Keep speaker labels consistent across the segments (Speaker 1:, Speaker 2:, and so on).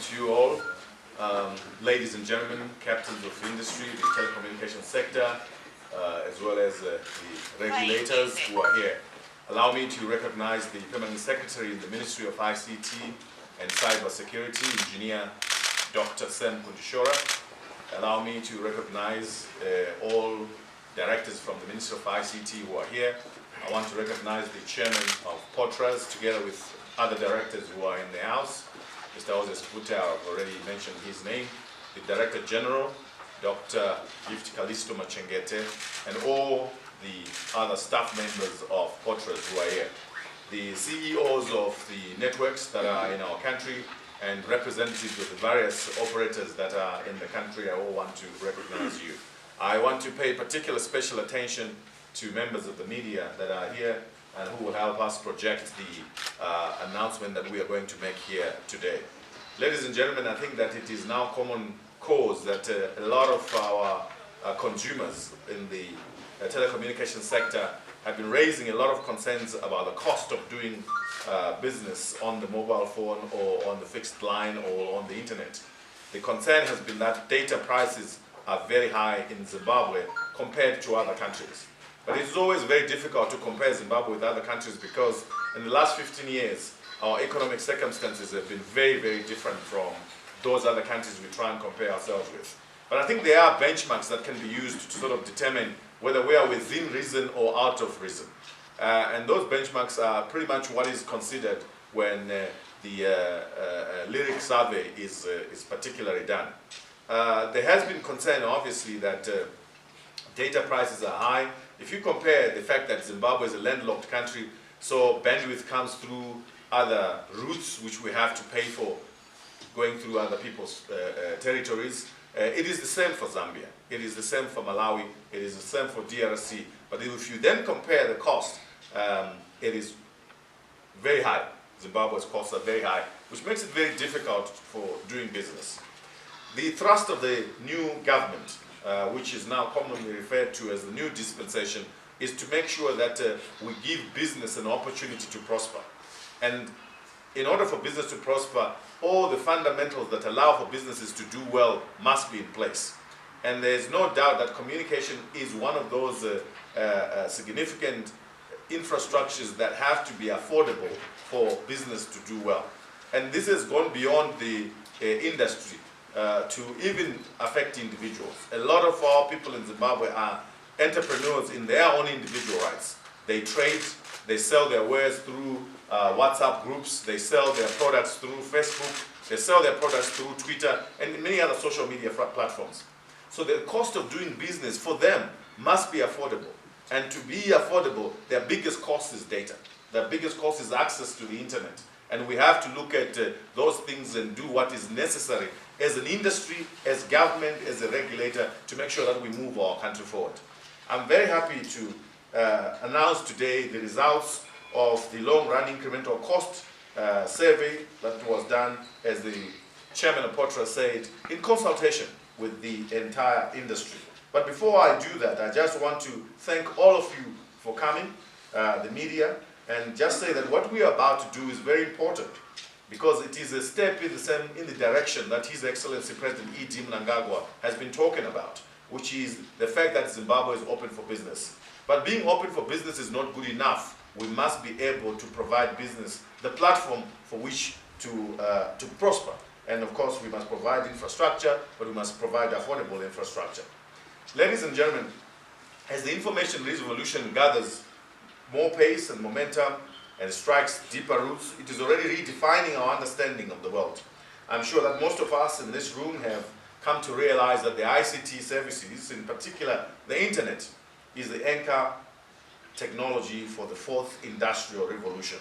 Speaker 1: to you all, ladies and gentlemen, captains of industry, the telecommunications sector, as well as the regulators who are here. Allow me to recognize the Permanent Secretary in the Ministry of ICT and Cybersecurity, Engineer Dr. Sam Kundishora. Allow me to recognize all directors from the Ministry of ICT who are here. I want to recognize the Chairman of Potraz, together with other directors who are in the House. Mr. Ozes Futa, I've already mentioned his name. The Director General, Dr. Gift Kalisto Machengete, and all the other staff members of Potraz who are here. The CEOs of the networks that are in our country and representatives of the various operators that are in the country, I all want to recognize you. I want to pay particular special attention to members of the media that are here and who will help us project the announcement that we are going to make here today. Ladies and gentlemen, I think that it is now common cause that a lot of our consumers in the telecommunications sector have been raising a lot of concerns about the cost of doing business on the mobile phone or on the fixed line or on the internet. The concern has been that data prices are very high in Zimbabwe compared to other countries. But it's always very difficult to compare Zimbabwe with other countries because in the last 15 years, our economic circumstances have been very, very different from those other countries we try and compare ourselves with. But I think there are benchmarks that can be used to sort of determine whether we are within reason or out of reason. And those benchmarks are pretty much what is considered when the lyric survey is particularly done. There has been concern, obviously, that data prices are high. If you compare the fact that Zimbabwe is a landlocked country, so bandwidth comes through other routes which we have to pay for going through other people's territories. It is the same for Zambia. It is the same for Malawi. It is the same for DRC. But if you then compare the cost, it is very high. Zimbabwe's costs are very high, which makes it very difficult for doing business. The thrust of the new government, which is now commonly referred to as the new dispensation, is to make sure that we give business an opportunity to prosper. And in order for business to prosper, all the fundamentals that allow for businesses to do well must be in place. And there's no doubt that communication is one of those significant infrastructures that have to be affordable for business to do well. And this has gone beyond the industry to even affect individuals. A lot of our people in Zimbabwe are entrepreneurs in their own individual rights. They trade, they sell their wares through WhatsApp groups, they sell their products through Facebook, they sell their products through Twitter and many other social media platforms. So the cost of doing business for them must be affordable. And to be affordable, their biggest cost is data. Their biggest cost is access to the internet. And we have to look at those things and do what is necessary as an industry, as government, as a regulator to make sure that we move our country forward. I'm very happy to announce today the results of the long-run incremental cost survey that was done, as the Chairman of Potraz said, in consultation with the entire industry. But before I do that, I just want to thank all of you for coming, the media, and just say that what we are about to do is very important because it is a step in the direction that His Excellency President E.D. Mnangagwa has been talking about, which is the fact that Zimbabwe is open for business. But being open for business is not good enough. We must be able to provide business the platform for which to prosper. And of course, we must provide infrastructure, but we must provide affordable infrastructure. Ladies and gentlemen, as the information revolution gathers more pace and momentum and strikes deeper roots, it is already redefining our understanding of the world. I'm sure that most of us in this room have come to realize that the ICT services, in particular the internet, is the anchor technology for the fourth industrial revolution.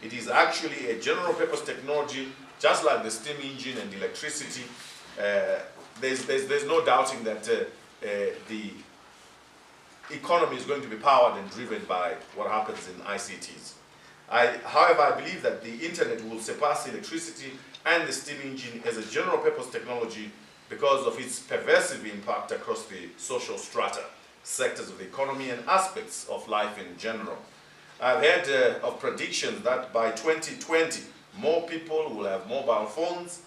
Speaker 1: It is actually a general purpose technology, just like the steam engine and electricity. There's no doubting that the economy is going to be powered and driven by what happens in ICTs. However, I believe that the internet will surpass electricity and the steam engine as a general purpose technology because of its pervasive impact across the social strata, sectors of the economy and aspects of life in general. I've heard of predictions that by 2020, more people will have mobile phones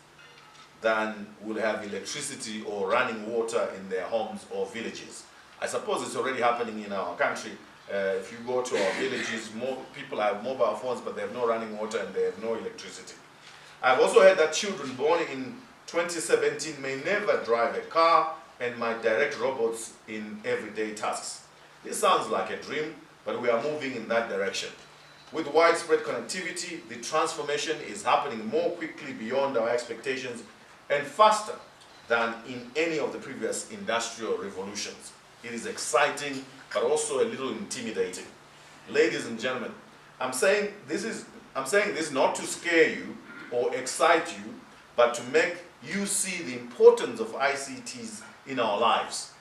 Speaker 1: than will have electricity or running water in their homes or villages. I suppose it's already happening in our country. If you go to our villages, more people have mobile phones, but they have no running water and they have no electricity. I've also heard that children born in 2017 may never drive a car and might direct robots in everyday tasks. This sounds like a dream, but we are moving in that direction. With widespread connectivity, the transformation is happening more quickly beyond our expectations and faster than in any of the previous industrial revolutions. It is exciting, but also a little intimidating. Ladies and gentlemen, I'm saying this not to scare you or excite you, but to make you see the importance of ICTs in our lives.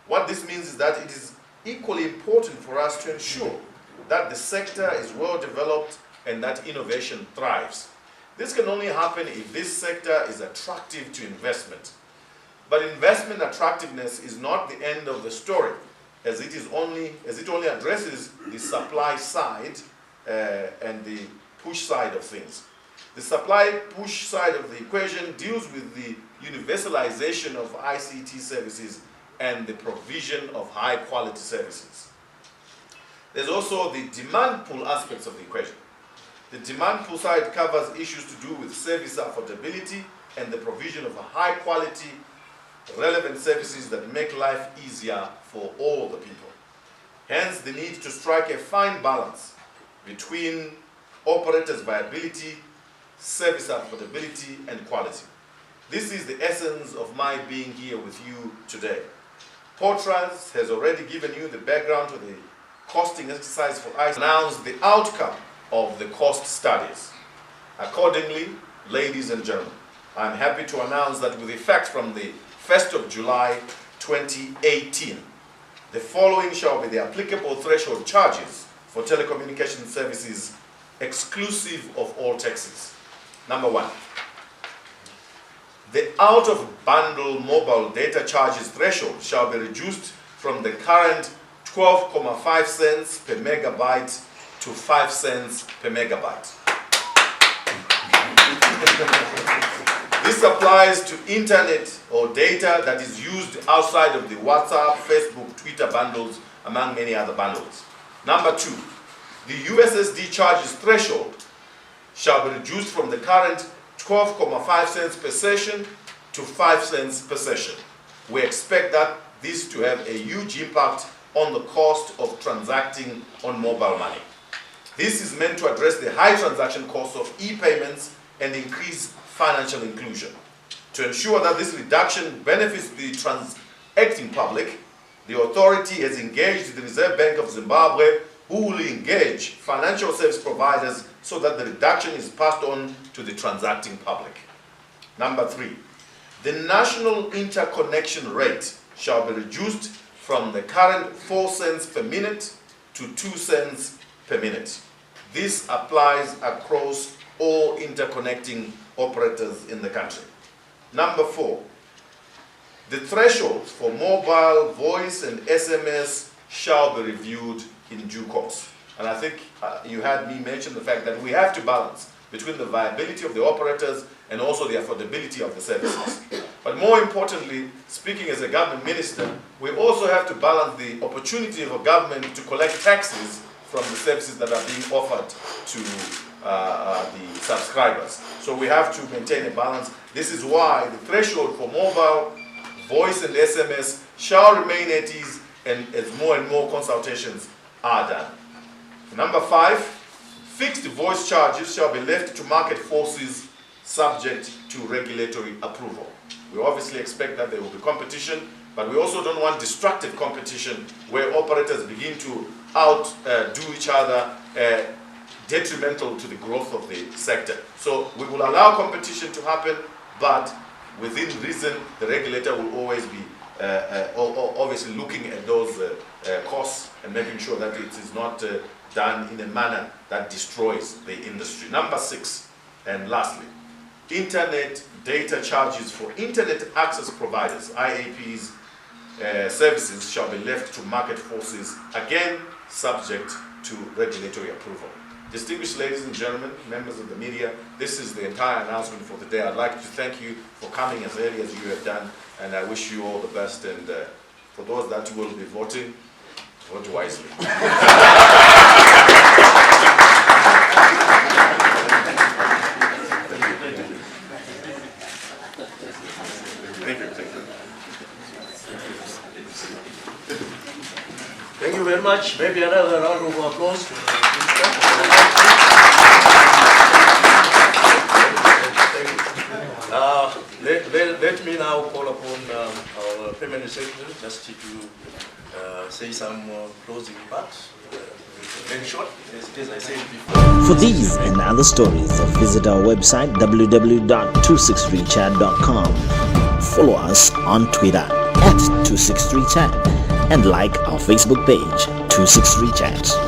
Speaker 1: What this means is that it is equally important for us to ensure that the sector is well developed and that innovation thrives. This can only happen if this sector is attractive to investment. But investment attractiveness is not the end of the story, as it only addresses the supply side and the push side of things. The supply push side of the equation deals with the universalization of ICT services and the provision of high quality services. There's also the demand pull aspects of the equation. The demand pull side covers issues to do with service affordability and the provision of high quality, relevant services that make life easier for all the people. Hence, the need to strike a fine balance between operators' viability, service affordability, and quality. This is the essence of my being here with you today. Potraz has already given you the background to the costing exercise for ICT, announced the outcome of the cost studies. Accordingly, ladies and gentlemen, I'm happy to announce that with effect from the 1st of July 2018, the following shall be the applicable threshold charges for telecommunication services exclusive of all taxes. Number one, the out-of-bundle mobile data charges threshold shall be reduced from the current 12.5 cents per megabyte to 5 cents per megabyte. This applies to internet or data that is used outside of the WhatsApp, Facebook, Twitter bundles, among many other bundles. Number two, the USSD charges threshold shall be reduced from the current 12.5 cents per session to 5 cents per session. We expect that this to have a huge impact on the cost of transacting on mobile money. This is meant to address the high transaction costs of e-payments and increase financial inclusion. To ensure that this reduction benefits the transacting public, the authority has engaged the Reserve Bank of Zimbabwe, who will engage financial service providers so that the reduction is passed on to the transacting public. Number three, the national interconnection rate shall be reduced from the current 4 cents per minute to 2 cents per minute. This applies across all interconnecting operators in the country. Number four, the thresholds for mobile, voice, and SMS shall be reviewed in due course. And I think you had me mention the fact that we have to balance between the viability of the operators and also the affordability of the services. But more importantly, speaking as a government minister, we also have to balance the opportunity of a government to collect taxes from the services that are being offered to the subscribers. So we have to maintain a balance. This is why the threshold for mobile, voice, and SMS shall remain at ease, and as more and more consultations are done. Number five, fixed voice charges shall be left to market forces subject to regulatory approval. We obviously expect that there will be competition, but we also don't want destructive competition where operators begin to outdo each other, detrimental to the growth of the sector. So we will allow competition to happen, but within reason, the regulator will always be obviously looking at those costs and making sure that it is not done in a manner that destroys the industry. Number six, and lastly, internet data charges for internet access providers, IAPs, services shall be left to market forces, again subject to regulatory approval. Distinguished ladies and gentlemen, members of the media, this is the entire announcement for the day. I'd like to thank you for coming as early as you have done, and I wish you all the best. And for those that will be voting, vote wisely.
Speaker 2: Thank you very much. Maybe another round of applause for let me now call upon our permanent secretary just to say some closing remarks. Very short, as I said before.
Speaker 3: For these and other stories, visit our website www.263chat.com. Follow us on Twitter @263chat and like our Facebook page 263chat.